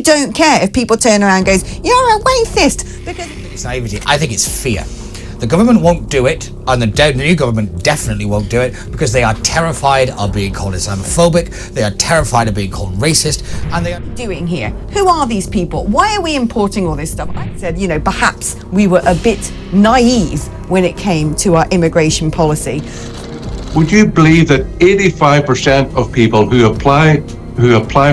I don't care if people turn around and goes, you're a racist, because it's naivety. I think it's fear. The government won't do it, and the new government definitely won't do it, because they are terrified of being called Islamophobic, they are terrified of being called racist, and they are doing here. Who are these people? Why are we importing all this stuff? I said, perhaps we were a bit naive when it came to our immigration policy. Would you believe that 85% of people who apply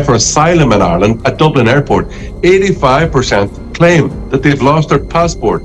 for asylum in Ireland at Dublin Airport, 85% claim that they've lost their passport?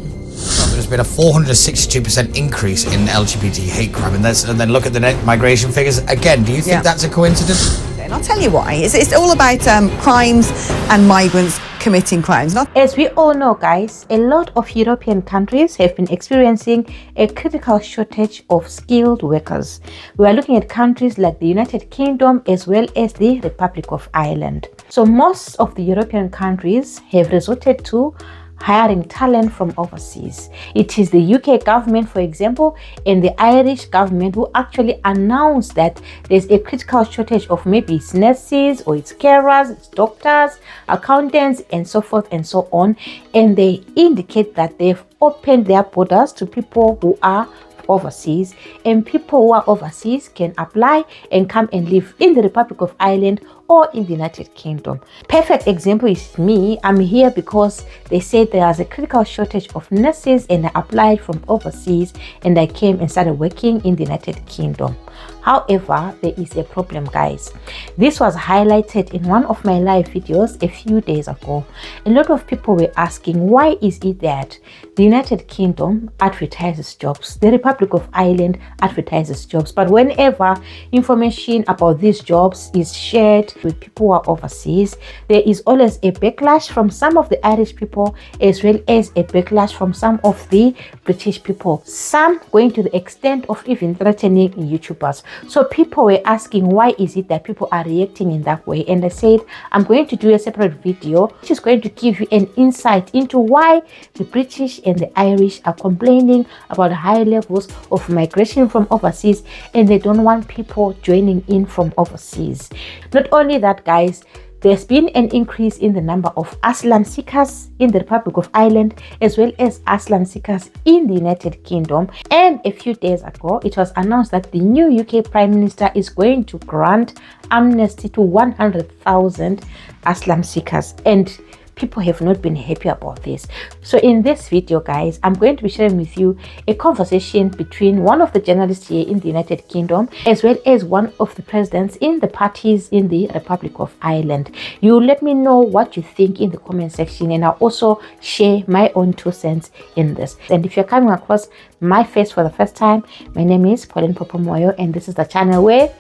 There's been a 462% increase in LGBT hate crime, and then look at the net migration figures again. Do you think that's a coincidence? And I'll tell you why. It's all about crimes and migrants committing crimes. As we all know, guys, a lot of European countries have been experiencing a critical shortage of skilled workers. We are looking at countries like the United Kingdom as well as the Republic of Ireland. So most of the European countries have resorted to hiring talent from overseas. It is the UK government, for example, and the Irish government who actually announced that there's a critical shortage of maybe its nurses or its carers, its doctors, accountants, and so forth and so on. And they indicate that they've opened their borders to people who are overseas, and people who are overseas can apply and come and live in the Republic of Ireland or in the United Kingdom. Perfect example is me. I'm here because they said there was a critical shortage of nurses, and I applied from overseas and I came and started working in the United Kingdom. However, there is a problem, guys. This was highlighted in one of my live videos a few days ago. A lot of people were asking, why is it that the United Kingdom advertises jobs, the Republic of Ireland advertises jobs, but whenever information about these jobs is shared with people who are overseas, there is always a backlash from some of the Irish people as well as a backlash from some of the British people, some going to the extent of even threatening YouTubers. So people were asking, why is it that people are reacting in that way? And I said, I'm going to do a separate video which is going to give you an insight into why the British and the Irish are complaining about high levels of migration from overseas, and they don't want people joining in from overseas. Not only that, guys, there's been an increase in the number of asylum seekers in the Republic of Ireland as well as asylum seekers in the United Kingdom. And a few days ago, it was announced that the new UK Prime Minister is going to grant amnesty to 100,000 asylum seekers. And people have not been happy about this. So in this video, guys, I'm going to be sharing with you a conversation between one of the journalists here in the United Kingdom as well as one of the presidents in the parties in the Republic of Ireland. You let me know what you think in the comment section, and I'll also share my own 2 cents in this. And if you're coming across my face for the first time, my name is Pauline Popomoyo, and this is the channel where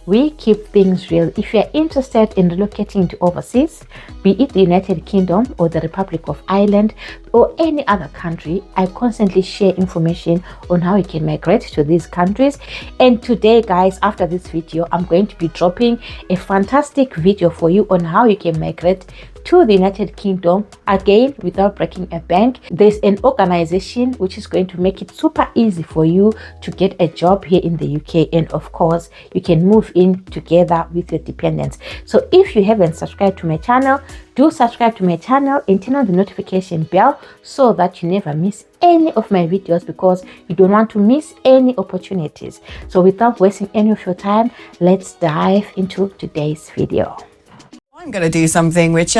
we keep things real. If you're interested in relocating to overseas, be it the United Kingdom or the Republic of Ireland or any other country, I constantly share information on how you can migrate to these countries. And today, guys, after this video, I'm going to be dropping a fantastic video for you on how you can migrate to the United Kingdom, again without breaking a bank. There's an organization which is going to make it super easy for you to get a job here in the UK, and of course you can move in together with your dependents. So if you haven't subscribed to my channel, do subscribe to my channel and turn on the notification bell so that you never miss any of my videos, because you don't want to miss any opportunities. So without wasting any of your time, let's dive into today's video. I'm going to do something which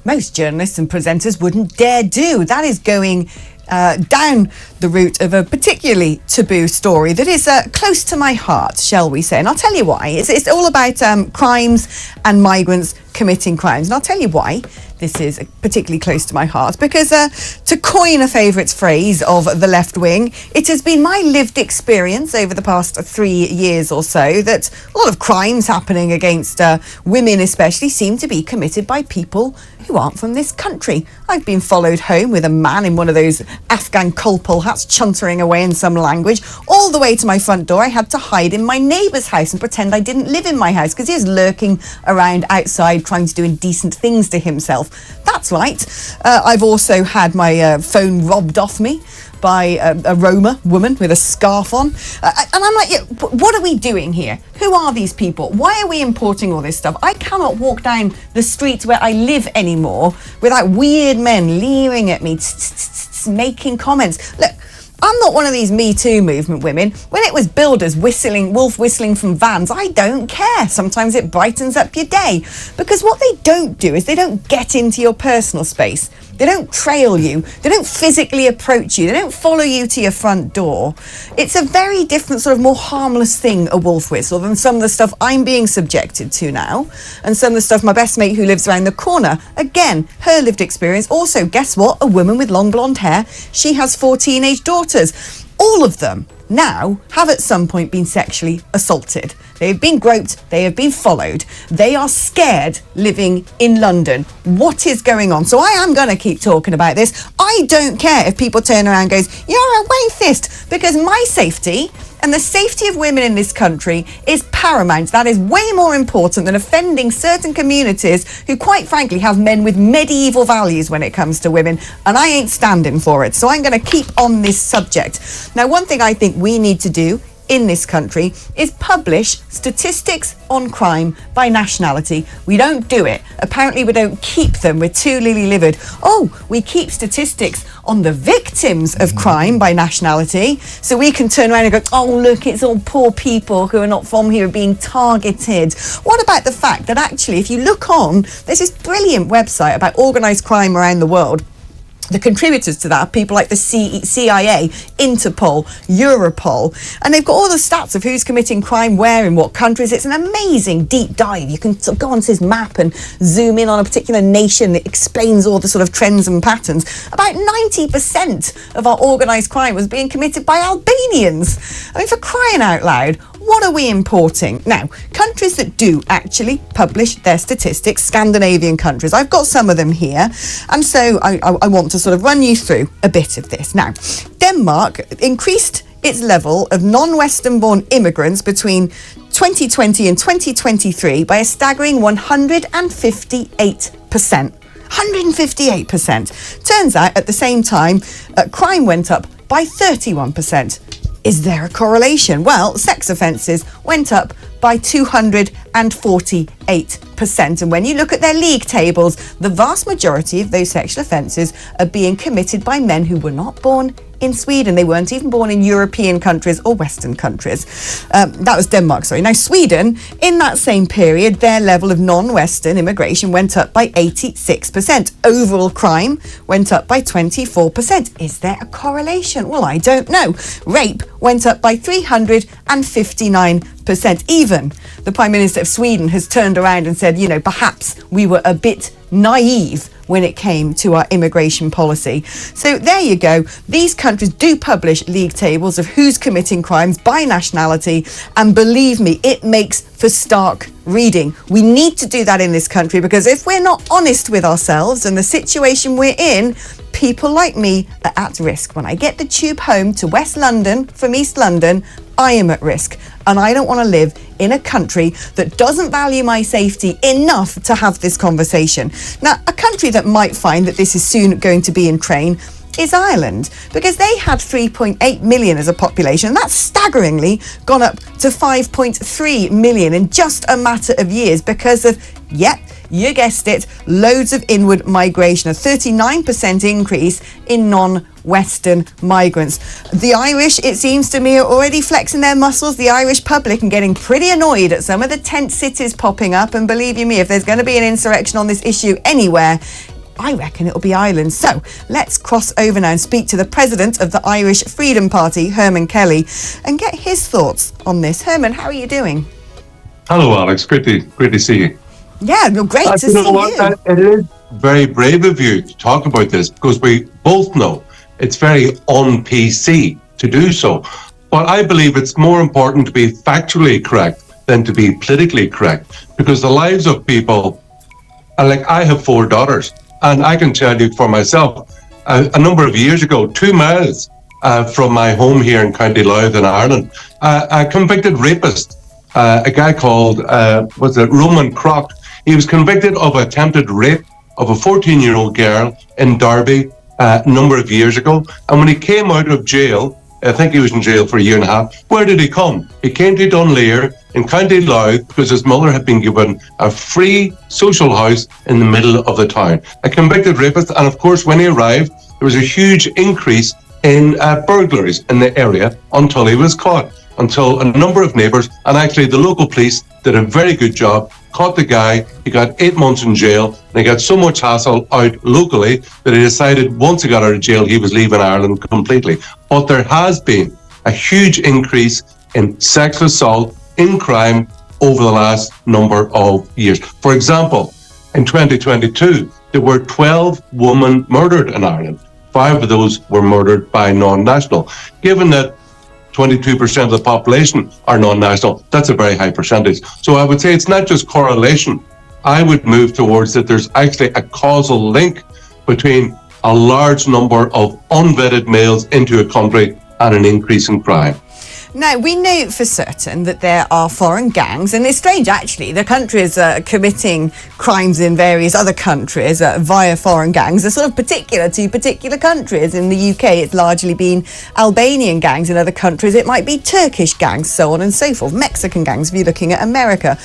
most journalists and presenters wouldn't dare do. That is going down the route of a particularly taboo story that is close to my heart, shall we say. And I'll tell you why. It's all about crimes and migrants committing crimes. And I'll tell you why this is particularly close to my heart, because to coin a favourite phrase of the left wing, it has been my lived experience over the past 3 years or so that a lot of crimes happening against women especially seem to be committed by people who aren't from this country. I've been followed home with a man in one of those Afghan kolpal hats chuntering away in some language all the way to my front door. I had to hide in my neighbour's house and pretend I didn't live in my house because he was lurking around outside hide crimes doing decent things to himself. That's right. I've also had my phone robbed off me by a Roma woman with a scarf on. And I'm like, yeah, what are we doing here? Who are these people? Why are we importing all this stuff? I cannot walk down the streets where I live anymore without weird men leering at me, making comments. Look, I'm not one of these Me Too movement women. When it was builders wolf whistling from vans, I don't care. Sometimes it brightens up your day. Because what they don't do is they don't get into your personal space. They don't trail you. They don't physically approach you. They don't follow you to your front door. It's a very different sort of more harmless thing, a wolf whistle, than some of the stuff I'm being subjected to now. And some of the stuff my best mate who lives around the corner, again, her lived experience. Also, guess what? A woman with long blonde hair. She has 4 teenage daughters. All of them now have at some point been sexually assaulted. They have been groped, they have been followed. They are scared living in London. What is going on? So I am going to keep talking about this. I don't care if people turn around and goes, you're a racist, because my safety and the safety of women in this country is paramount. That is way more important than offending certain communities who, quite frankly, have men with medieval values when it comes to women, and I ain't standing for it. So I'm going to keep on this subject. Now, one thing I think we need to do in this country is publish statistics on crime by nationality. We don't do it. Apparently we don't keep them. We're too lily-livered. Oh, we keep statistics on the victims of crime by nationality, so we can turn around and go, oh look, it's all poor people who are not from here being targeted. What about the fact that actually, if you look on, there's this brilliant website about organised crime around the world. The contributors to that are people like the CIA, Interpol, Europol, and they've got all the stats of who's committing crime where in what countries. It's an amazing deep dive. You can sort of go onto this map and zoom in on a particular nation that explains all the sort of trends and patterns. About 90% of our organised crime was being committed by Albanians. I mean, for crying out loud, what are we importing? Now, countries that do actually publish their statistics, Scandinavian countries, I've got some of them here, and so I want to sort of run you through a bit of this. Now, Denmark increased its level of non-Western born immigrants between 2020 and 2023 by a staggering 158%. 158%. Turns out, at the same time, crime went up by 31%. Is there a correlation? Well, sex offences went up by 248%. And when you look at their league tables, the vast majority of those sexual offences are being committed by men who were not born in Sweden. They weren't even born in European countries or Western countries. That was Denmark, sorry. Now, Sweden, in that same period, their level of non-Western immigration went up by 86%. Overall crime went up by 24%. Is there a correlation? Well, I don't know. Rape went up by 359%. Even the Prime Minister of Sweden has turned around and said, you know, perhaps we were a bit naive when it came to our immigration policy. So there you go. These countries do publish league tables of who's committing crimes by nationality, and believe me, it makes for stark reading. We need to do that in this country, because if we're not honest with ourselves and the situation we're in, people like me are at risk. When I get the tube home to West London from East London, I am at risk, and I don't want to live in a country that doesn't value my safety enough to have this conversation. Now, a country that might find that this is soon going to be in train is Ireland, because they had 3.8 million as a population, and that's staggeringly gone up to 5.3 million in just a matter of years because of, you guessed it, loads of inward migration, a 39% increase in non-Western migrants. The Irish, it seems to me, are already flexing their muscles, the Irish public, and getting pretty annoyed at some of the tent cities popping up. And believe you me, if there's going to be an insurrection on this issue anywhere, I reckon it'll be Ireland. So let's cross over now and speak to the president of the Irish Freedom Party, Herman Kelly, and get his thoughts on this. Herman, how are you doing? Hello, Alex. Great to see you. Yeah, well, great to see you. It is very brave of you to talk about this, because we both know it's very un-PC to do so. But I believe it's more important to be factually correct than to be politically correct, because the lives of people, like I have 4 daughters, and I can tell you for myself, a number of years ago, 2 miles from my home here in County Louth in Ireland, a convicted rapist, a guy called, Roman Croc, He was convicted of attempted rape of a 14-year-old girl in Derby a number of years ago. And when he came out of jail, I think he was in jail for a year and a half. Where did he come? He came to Dunleer in County Louth because his mother had been given a free social house in the middle of the town. A convicted rapist, and of course when he arrived, there was a huge increase in burglaries in the area until he was caught, until a number of neighbours, and actually the local police did a very good job, caught the guy. He got 8 months in jail, and he got so much hassle out locally that he decided once he got out of jail he was leaving Ireland completely. But there has been a huge increase in sexual assault, in crime, over the last number of years. For example, in 2022, there were 12 women murdered in Ireland. 5 of those were murdered by non-national. Given that 22% of the population are non-national, that's a very high percentage. So I would say it's not just correlation. I would move towards that there's actually a causal link between a large number of unvetted males into a country and an increase in crime. Now, we know for certain that there are foreign gangs, and it's strange actually, the countries committing crimes in various other countries via foreign gangs are sort of particular to particular countries. In the UK, it's largely been Albanian gangs. In other countries, it might be Turkish gangs, so on and so forth. Mexican gangs, if you're looking at America.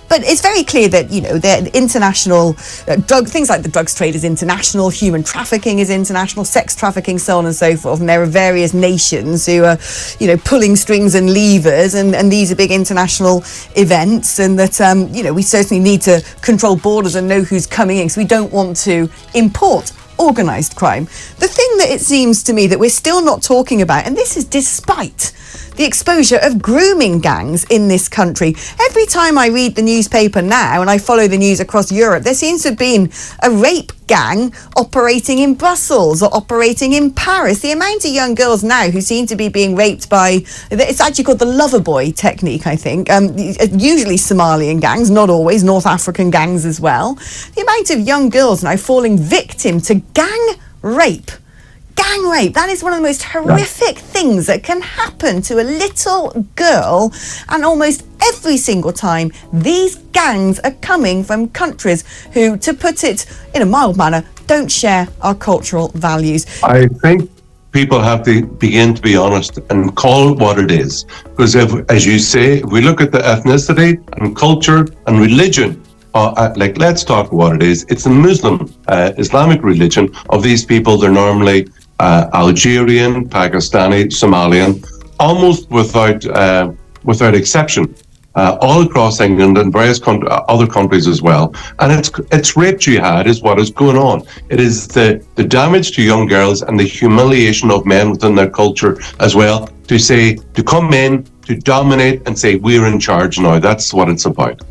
But it's very clear that, you know, the international things like the drugs trade is international, human trafficking is international, sex trafficking, so on and so forth. And there are various nations who are, you know, pulling strings and levers, and these are big international events, and that, you know, we certainly need to control borders and know who's coming in, so we don't want to import organised crime. The thing that it seems to me that we're still not talking about, and this is despite the exposure of grooming gangs in this country. Every time I read the newspaper now and I follow the news across Europe, there seems to have been a rape gang operating in Brussels or operating in Paris. The amount of young girls now who seem to be being raped by, it's actually called the lover boy technique, I think, usually Somalian gangs, not always, North African gangs as well. The amount of young girls now falling victim to gang rape. Gang rape, that is one of the most horrific things that can happen to a little girl, and almost every single time these gangs are coming from countries who, to put it in a mild manner, don't share our cultural values. I think people have to begin to be honest and call it what it is. Because if, as you say, if we look at the ethnicity and culture and religion, like, let's talk what it is. It's a Muslim, Islamic religion of these people. They're normally Algerian, Pakistani, Somalian, almost without exception, all across England and various other countries as well. And it's rape jihad is what is going on. It is the damage to young girls and the humiliation of men within their culture as well, to come in, to dominate and say, we're in charge now. That's what it's about.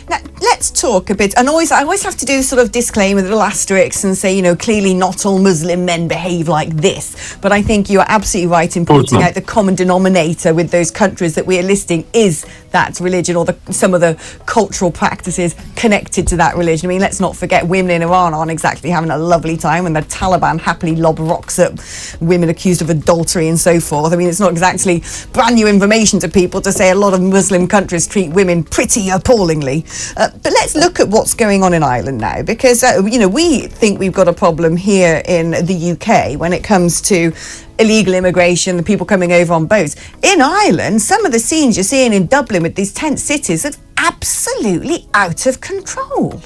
Now, let's talk a bit, and I always have to do sort of disclaimer, little asterisks, and say, you know, clearly not all Muslim men behave like this. But I think you are absolutely right in pointing out the common denominator with those countries that we are listing is that religion, or some of the cultural practices connected to that religion. I mean, let's not forget women in Iran aren't exactly having a lovely time, and the Taliban happily lob rocks at women accused of adultery and so forth. I mean, it's not exactly brand new information to people to say a lot of Muslim countries treat women pretty appallingly. But let's look at what's going on in Ireland now, because, you know, we think we've got a problem here in the UK when it comes to illegal immigration, the people coming over on boats. In Ireland, some of the scenes you're seeing in Dublin with these tent cities are absolutely out of control.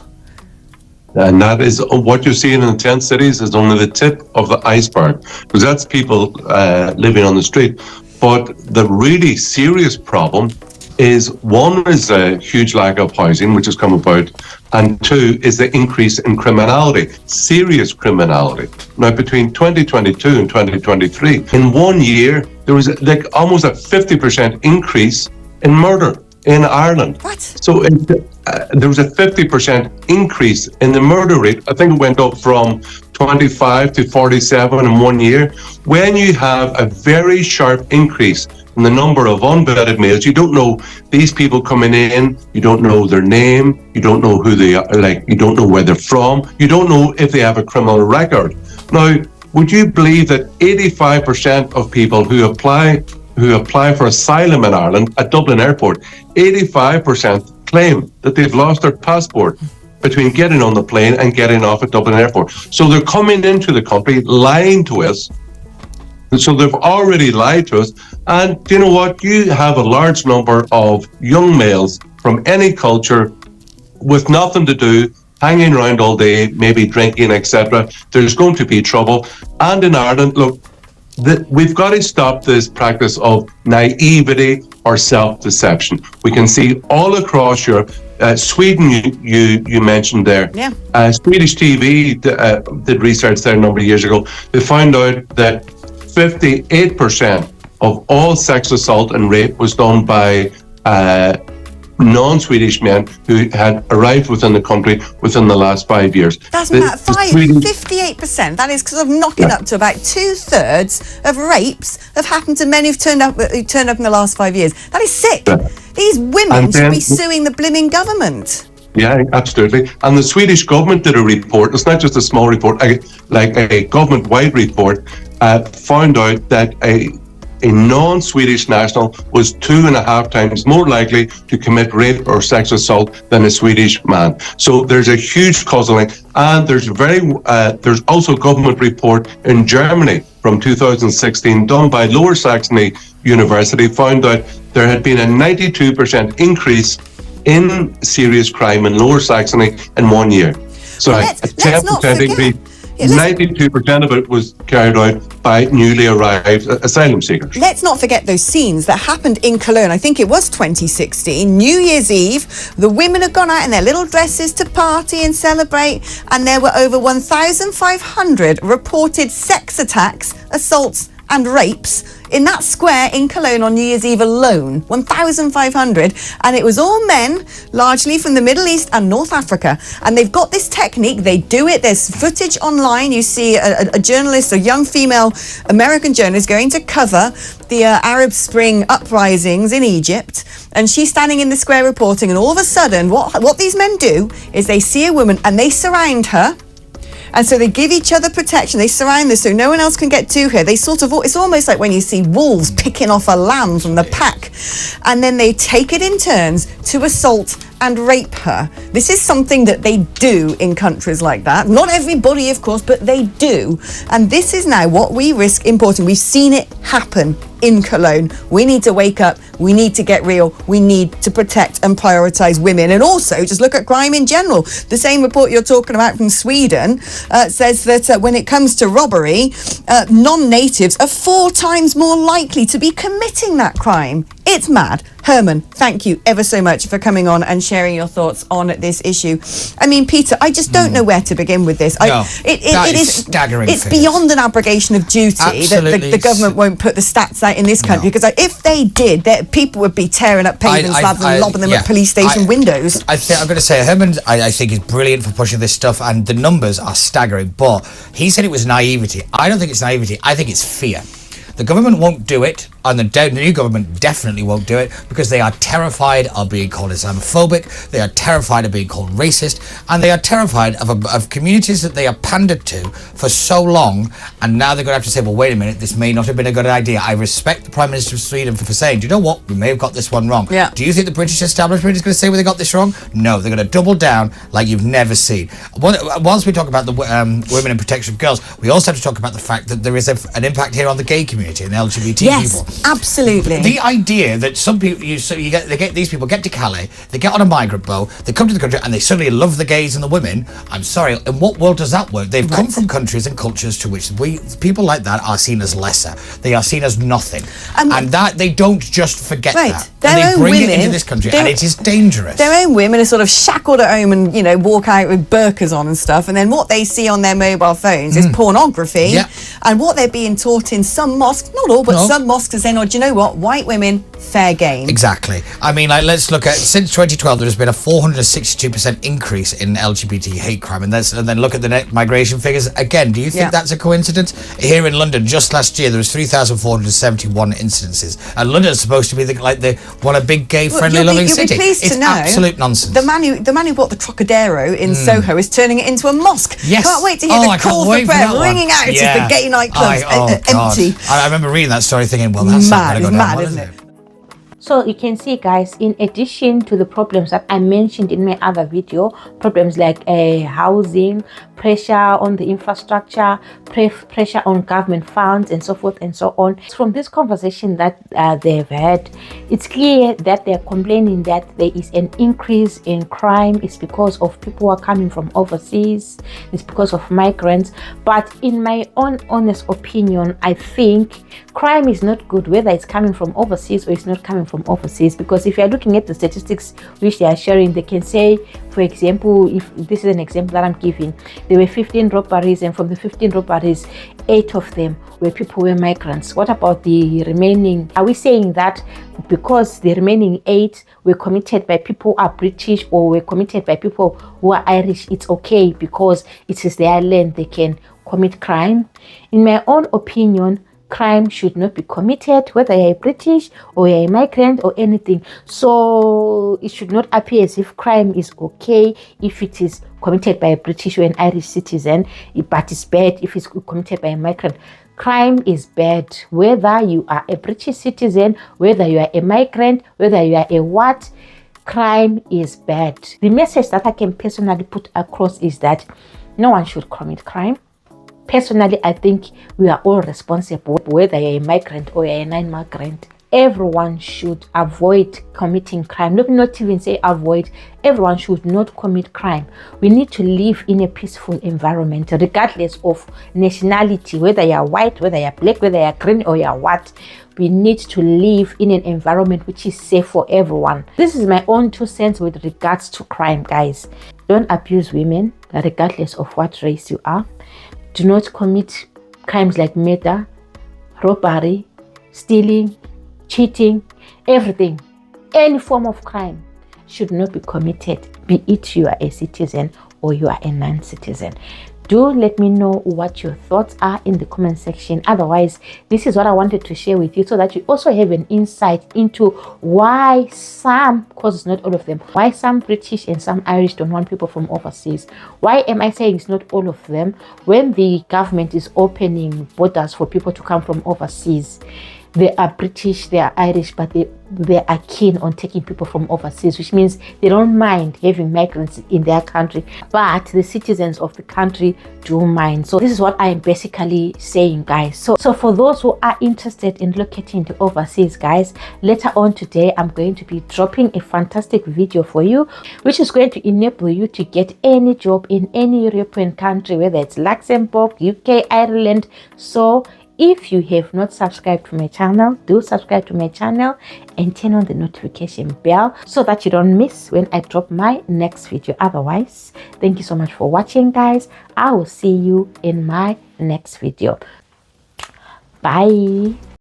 And that is what you're seeing in the tent cities is only the tip of the iceberg, because that's people living on the street. But the really serious problem is, one is a huge lack of housing, which has come about, and two is the increase in criminality, serious criminality. Now, between 2022 and 2023, in 1 year, there was like almost a 50% increase in murder in Ireland. What? So there was a 50% increase in the murder rate. I think it went up from 25 to 47 in 1 year. When you have a very sharp increase in the number of unvetted males, you don't know these people coming in, you don't know their name, you don't know who they are, like, you don't know where they're from, you don't know if they have a criminal record. Now, would you believe that 85% of people who apply for asylum in Ireland at Dublin Airport, 85% claim that they've lost their passport between getting on the plane and getting off at Dublin Airport. So they're coming into the country lying to us. So they've already lied to us. And you know what? You have a large number of young males from any culture with nothing to do, hanging around all day, maybe drinking, etc. There's going to be trouble. And in Ireland, look, we've got to stop this practice of naivety or self-deception. We can see all across Europe. Sweden, you mentioned there. Yeah. Swedish TV did research there a number of years ago. They found out that 58% of all sex assault and rape was done by non-Swedish men who had arrived within the country within the last 5 years. That's about 58%. That is sort of knocking up to about 2/3 of rapes have happened to men who've turned up in the last 5 years. That is sick. Yeah. These women should be suing the blimmin' government. Yeah, absolutely. And the Swedish government did a report. It's not just a small report, like a government-wide report, found out that a non-Swedish national was 2.5 times more likely to commit rape or sex assault than a Swedish man. So there's a huge causal link. And there's also a government report in Germany from 2016 done by Lower Saxony University, found out there had been a 92% increase in serious crime in Lower Saxony in 1 year. So a 10% increase. 92% of it was carried out by newly arrived asylum seekers. Let's not forget those scenes that happened in Cologne. I think it was 2016, New Year's Eve. The women had gone out in their little dresses to party and celebrate, and there were over 1,500 reported sex attacks, assaults and rapes in that square in Cologne on New Year's Eve alone. 1,500, and it was all men, largely from the Middle East and North Africa. And they've got this technique, they do it, there's footage online. You see a journalist, a young female American journalist going to cover the Arab Spring uprisings in Egypt, and she's standing in the square reporting, and all of a sudden what these men do is they see a woman and they surround her. And so they give each other protection. They surround this so no one else can get to her. They it's almost like when you see wolves picking off a lamb from the pack. And then they take it in turns to assault and rape her. This is something that they do in countries like that. Not everybody, of course, but they do. And this is now what we risk importing. We've seen it happen in Cologne. We need to wake up. We need to get real. We need to protect and prioritise women. And also just look at crime in general. The same report you're talking about from Sweden says that when it comes to robbery, non-natives are 4 times more likely to be committing that crime. It's mad. Herman, thank you ever so much for coming on and sharing your thoughts on this issue. I mean, Peter, I just don't know where to begin with this. It is staggering. It's beyond an abrogation of duty that the government won't put the stats out in this country, because if they did, people would be tearing up pavement slabs and lobbing them at police station windows. I'm going to say Herman, I think, is brilliant for pushing this stuff, and the numbers are staggering. But he said it was naivety. I don't think it's naivety. I think it's fear. The government won't do it, and the new government definitely won't do it, because they are terrified of being called Islamophobic, they are terrified of being called racist, and they are terrified of communities that they have pandered to for so long, and now they're going to have to say, well, wait a minute, this may not have been a good idea. I respect the Prime Minister of Sweden for saying, do you know what, we may have got this one wrong. Yeah. Do you think the British establishment is going to say, well, they got this wrong? No, they're going to double down like you've never seen. Once we talk about the women and protection of girls, we also have to talk about the fact that there is an impact here on the gay community and the LGBT people. Yes, absolutely. The idea that some people, these people get to Calais, they get on a migrant boat, they come to the country, and they suddenly love the gays and the women. I'm sorry, in what world does that work? They've come from countries and cultures to which people like that are seen as lesser. They are seen as nothing, and that they don't just forget that. And they bring it into this country, and it is dangerous. Their own women are sort of shackled at home and walk out with burqas on and stuff, and then what they see on their mobile phones is pornography. Yeah. And what they're being taught in some mosques, not all, but some mosques, are saying, oh, do you know what? White women, fair game. Exactly. I mean, let's look at, since 2012, there's been a 462% increase in LGBT hate crime, and then look at the net migration figures. Again, do you think that's a coincidence? Here in London, just last year, there was 3,471 incidences, and London's supposed to be a big gay, friendly, loving city. It's absolute nonsense. The man who bought the Trocadero in Soho is turning it into a mosque. Yes. Can't wait to hear the calls for prayer ringing out as the gay nightclubs empty. I remember reading that story thinking, well, that's mad, isn't it? So you can see, guys, in addition to the problems that I mentioned in my other video, problems like housing, pressure on the infrastructure, pressure on government funds, and so forth and so on. From this conversation that they've had, it's clear that they're complaining that there is an increase in crime. It's because of people who are coming from overseas. It's because of migrants. But in my own honest opinion, I think crime is not good, whether it's coming from overseas or it's not coming from overseas. Because if you're looking at the statistics which they are sharing, they can say, for example, if this is an example that I'm giving, there were 15 robberies, and from the 15 robberies, 8 of them were people who were migrants. What about the remaining? Are we saying that because the remaining 8 were committed by people who are British or were committed by people who are Irish, it's okay because it is their land, they can commit crime? In my own opinion, crime should not be committed, whether you're British or you're a migrant or anything. So it should not appear as if crime is okay if it is committed by a British or an Irish citizen, but it's bad if it's committed by a migrant. Crime is bad, whether you are a British citizen, whether you are a migrant, whether you are a what. Crime is bad. The message that I can personally put across is that no one should commit crime. Personally, I think we are all responsible, whether you're a migrant or you're a non-migrant. Everyone should avoid committing crime. Let me not even say avoid. Everyone should not commit crime. We need to live in a peaceful environment, regardless of nationality, whether you're white, whether you're black, whether you're green or you're what. We need to live in an environment which is safe for everyone. This is my own 2 cents with regards to crime, guys. Don't abuse women, regardless of what race you are. Do not commit crimes like murder, robbery, stealing, cheating, everything. Any form of crime should not be committed, be it you are a citizen or you are a non-citizen. Do let me know what your thoughts are in the comment section. Otherwise, this is what I wanted to share with you so that you also have an insight into why some, because it's not all of them, why some British and some Irish don't want people from overseas. Why am I saying it's not all of them when the government is opening borders for people to come from overseas? They are British, they are Irish, but they are keen on taking people from overseas, which means they don't mind having migrants in their country, but the citizens of the country do mind. So this is what I am basically saying, guys. So for those who are interested in locating the overseas, guys, later on today, I'm going to be dropping a fantastic video for you, which is going to enable you to get any job in any European country, whether it's Luxembourg, UK, Ireland. So if you have not subscribed to my channel, do subscribe to my channel and turn on the notification bell so that you don't miss when I drop my next video. Otherwise, thank you so much for watching, guys. I will see you in my next video. Bye.